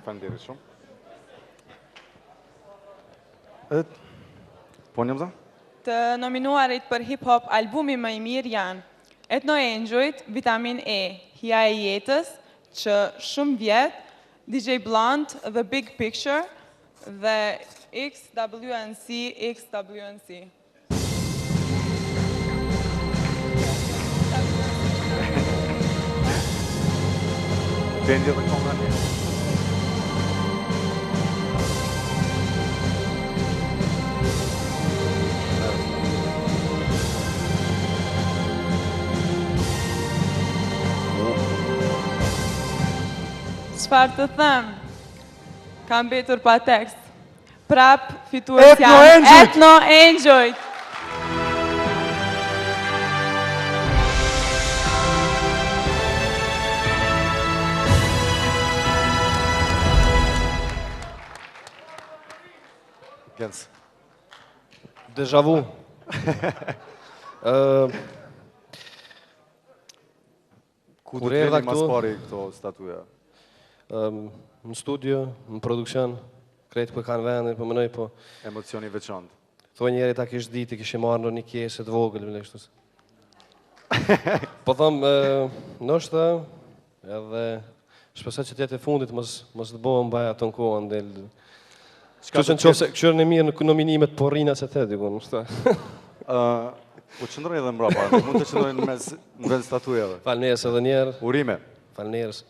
Faleminderit shumë. Po një mëza? Të nominuarit për hip-hop albumi më i mirë janë Ethno Enjoyed, Vitamin E, Hija e jetës, që shumë vjet, DJ Blunt, The Big Picture dhe XWNC. Vendi dhe komra një. Çfarë të them? Kam mbetur pa tekst. Prap fitues janë Ethno Enjoyed. Gjens. Deja vu. Ku të keni mas pari këto statuja? Në studio, në produksion, krejtë për kanë vendin, për mënoj, po... Emocioni veçantë. Thoj njeri ta kishë diti, kishë marrë në një kjesë të vogël, vële kështu. Po thëmë, nështë, edhe shpesat që tjetë e fundit, mos të bohë mbaja të në kohën del. Këshërë në mirë në nominimet po rina që te, dikun, nështë. Po qëndroj edhe mbrapa, mund të qëndroj në vend statujeve. Falnerës edhe njerë. Urime. Falnerës.